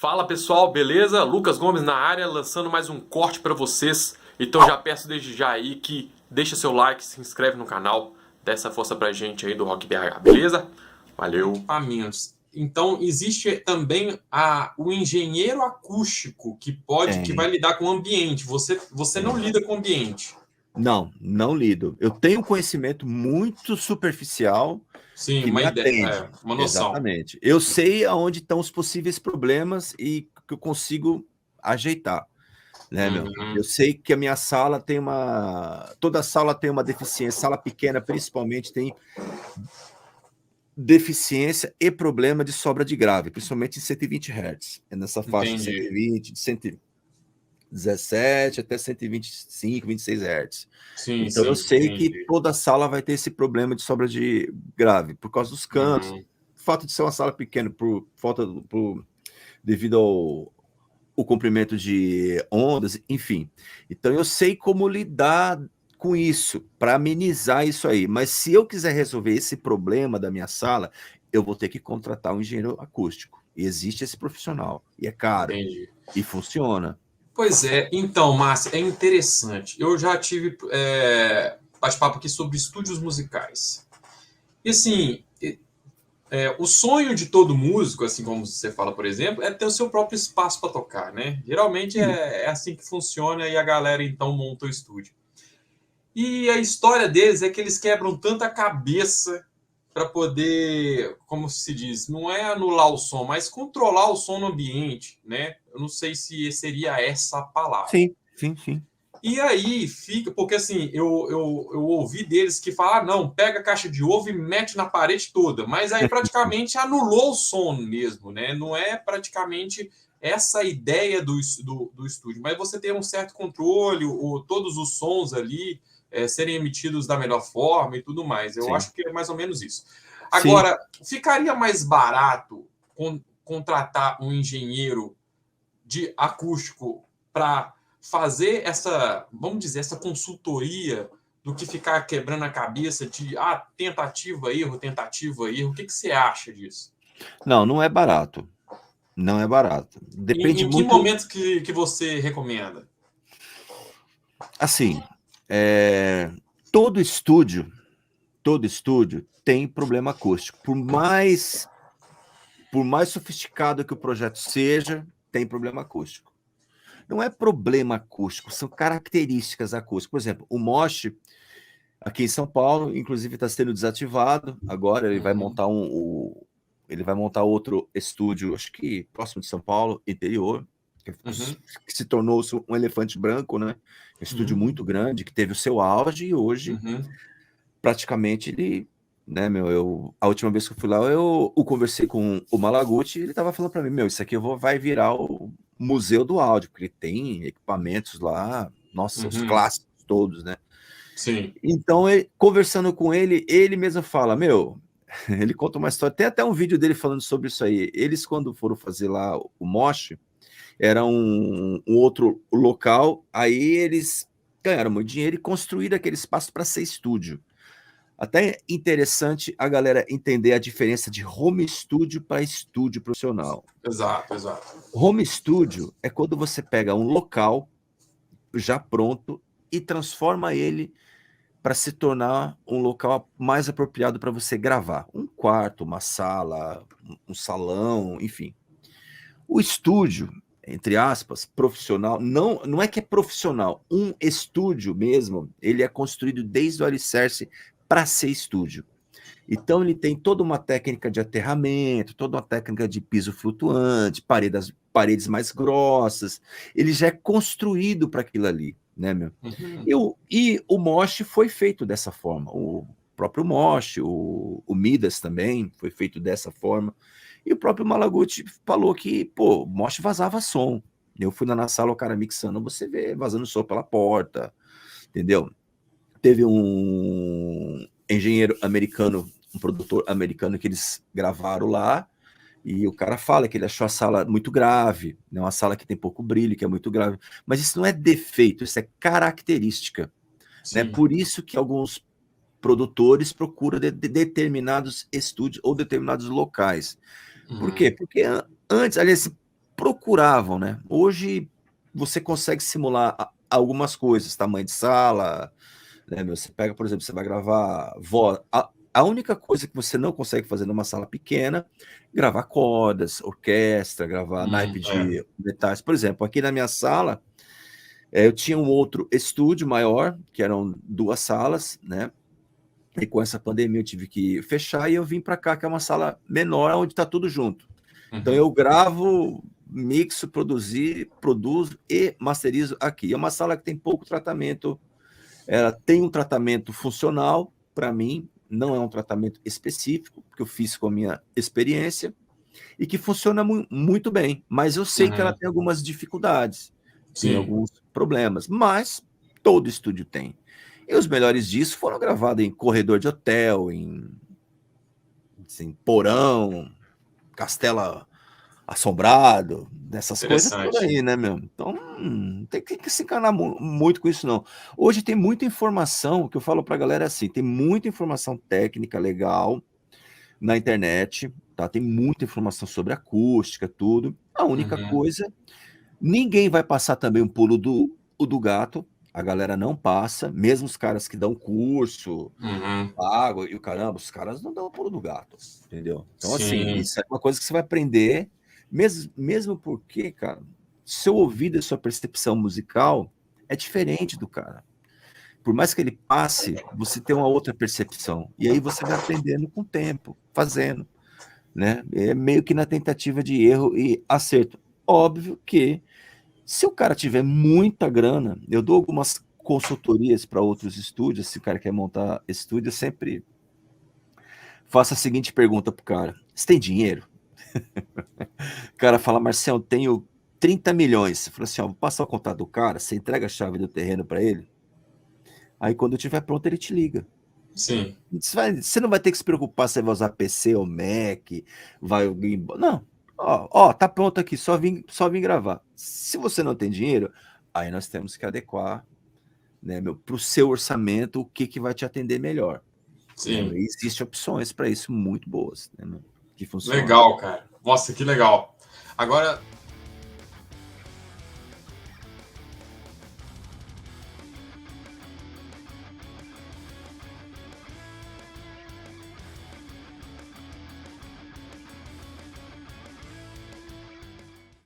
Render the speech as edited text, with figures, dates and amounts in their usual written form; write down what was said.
Fala pessoal, beleza? Lucas Gomes na área, lançando mais um corte para vocês. Então já peço desde já aí que deixa seu like, se inscreve no canal, dá essa força pra gente aí do Rock BH, beleza? Valeu! Equipamentos. Então, existe também o engenheiro acústico que vai Tem, lidar com o ambiente. Você não tem. lida com o ambiente. Não lido. Eu tenho um conhecimento muito superficial Sim, que uma me ideia, atende. uma noção. Exatamente. Eu sei aonde estão os possíveis problemas e que eu consigo ajeitar, né, meu? Eu Uhum, sei que a minha sala tem toda sala tem uma deficiência, sala pequena principalmente tem deficiência e problema de sobra de grave, principalmente em 120 Hz. É nessa faixa de entendi. 120, de 117 até 125, 26 Hz. Sim, Então eu sim, sei que entendi. toda sala vai ter esse problema de sobra de grave, por causa dos cantos, Uhum, o fato de ser uma sala pequena, devido ao o comprimento de ondas, enfim. Então eu sei como lidar com isso, para amenizar isso aí. Mas se eu quiser resolver esse problema da minha sala, eu vou ter que contratar um engenheiro acústico. E existe esse profissional, e é caro, entendi. e funciona. Pois é, então, Márcio, é interessante. Eu já tive bate-papo aqui sobre estúdios musicais. E assim, o sonho de todo músico, assim como você fala, por exemplo, é ter o seu próprio espaço para tocar, né? Geralmente Sim, é assim que funciona e a galera então monta o estúdio. E a história deles é que eles quebram tanta cabeça para poder, como se diz, não é anular o som, mas controlar o som no ambiente, né? Eu não sei se seria essa a palavra. sim, sim, sim. E aí fica, porque assim, eu ouvi deles que falam, não, pega a caixa de ovo e mete na parede toda, mas aí praticamente anulou o som mesmo, né? Não é praticamente essa ideia do estúdio, mas você tem um certo controle, todos os sons ali serem emitidos da melhor forma e tudo mais. Eu Sim, acho que é mais ou menos isso. sim. Agora, ficaria mais barato contratar um engenheiro de acústico para fazer essa, vamos dizer, essa consultoria do que ficar quebrando a cabeça de tentativa, erro, tentativa, erro. O que você acha disso? Não, não é barato. Não é barato. Depende Em que muito, momento que você recomenda? assim, é, todo estúdio, todo estúdio tem problema acústico. Por mais sofisticado que o projeto seja, tem problema acústico. Não é problema acústico, são características acústicas. Por exemplo, o Mosh, aqui em São Paulo, inclusive está sendo desativado. Agora Uhum, ele vai montar outro estúdio, acho que próximo de São Paulo, interior, uhum, que se tornou um elefante branco, né? Um estúdio uhum, muito grande, que teve o seu auge e hoje uhum, praticamente ele, né, meu, a última vez que eu fui lá, eu conversei com o Malaguti e ele tava falando para mim, meu, isso aqui vai virar o museu do áudio, porque ele tem equipamentos lá, nossa, os uhum. clássicos todos, né? Sim. Então, conversando com ele mesmo fala, meu, ele conta uma história, tem até um vídeo dele falando sobre isso aí. Eles, quando foram fazer lá o Mosh, era um outro local, aí eles ganharam muito dinheiro e construíram aquele espaço para ser estúdio. Até interessante a galera entender a diferença de home studio para estúdio profissional. Exato, exato. Home studio é quando você pega um local já pronto e transforma ele para se tornar um local mais apropriado para você gravar. Um quarto, uma sala, um salão, enfim. O estúdio, entre aspas, profissional, não é que é profissional, um estúdio mesmo, ele é construído desde o alicerce para ser estúdio. Então ele tem toda uma técnica de aterramento, toda uma técnica de piso flutuante, paredes mais grossas. Ele já é construído para aquilo ali, né, meu? Uhum. E o Mosh foi feito dessa forma. O próprio Mosh, o Midas também foi feito dessa forma. E o próprio Malaguti falou que, pô, o Mosh vazava som. Eu fui lá na sala, o cara mixando, você vê vazando som pela porta, entendeu? Teve um engenheiro americano, um produtor americano que eles gravaram lá, e o cara fala que ele achou a sala muito grave, né, uma sala que tem pouco brilho, que é muito grave. Mas isso não é defeito, isso é característica. Né? Sim. Por isso que alguns produtores procuram determinados estúdios ou determinados locais. Por quê? Uhum. Porque antes, aliás, procuravam, né? Hoje você consegue simular algumas coisas, tamanho de sala, né? Você pega, por exemplo, você vai gravar voz. A única coisa que você não consegue fazer numa sala pequena, gravar cordas, orquestra, gravar naipe de metais. Por exemplo, aqui na minha sala, eu tinha um outro estúdio maior, que eram 2 salas, né? E com essa pandemia eu tive que fechar e eu vim para cá, que é uma sala menor, onde está tudo junto. Então eu gravo, mixo, produzo e masterizo aqui. É uma sala que tem pouco tratamento, ela tem um tratamento funcional, para mim, não é um tratamento específico, porque eu fiz com a minha experiência, e que funciona muito bem, mas eu sei que ela tem algumas dificuldades, tem alguns problemas, mas todo estúdio tem. E os melhores disso foram gravados em corredor de hotel, em assim, porão, castelo assombrado, dessas coisas por aí, né, meu? Então, não tem que se enganar muito com isso, não. Hoje tem muita informação, o que eu falo pra galera é assim, tem muita informação técnica legal na internet, tá? Tem muita informação sobre acústica, tudo. A única coisa, ninguém vai passar também um pulo do gato, a galera não passa, mesmo os caras que dão curso, pago e o caramba, os caras não dão o pulo do gato, entendeu? Então, assim, isso é uma coisa que você vai aprender, mesmo porque, cara, seu ouvido e sua percepção musical é diferente do cara. Por mais que ele passe, você tem uma outra percepção. E aí você vai aprendendo com o tempo, fazendo, né? É meio que na tentativa de erro e acerto. Óbvio que se o cara tiver muita grana, eu dou algumas consultorias para outros estúdios, se o cara quer montar estúdio, eu sempre faço a seguinte pergunta pro cara: você tem dinheiro? O cara fala, Marcelo, eu tenho 30 milhões. Você fala assim, ó, vou passar o contato do cara, você entrega a chave do terreno para ele, aí quando eu estiver pronto ele te liga. Sim. Você não vai ter que se preocupar se vai usar PC ou Mac, vai alguém... Não, ó, tá pronto aqui, só vim gravar. Se você não tem dinheiro, aí nós temos que adequar, né, pro seu orçamento, o que vai te atender melhor. Sim. Né? Existem opções para isso muito boas, né, que funcionam. Legal, cara. Nossa, que legal. Agora,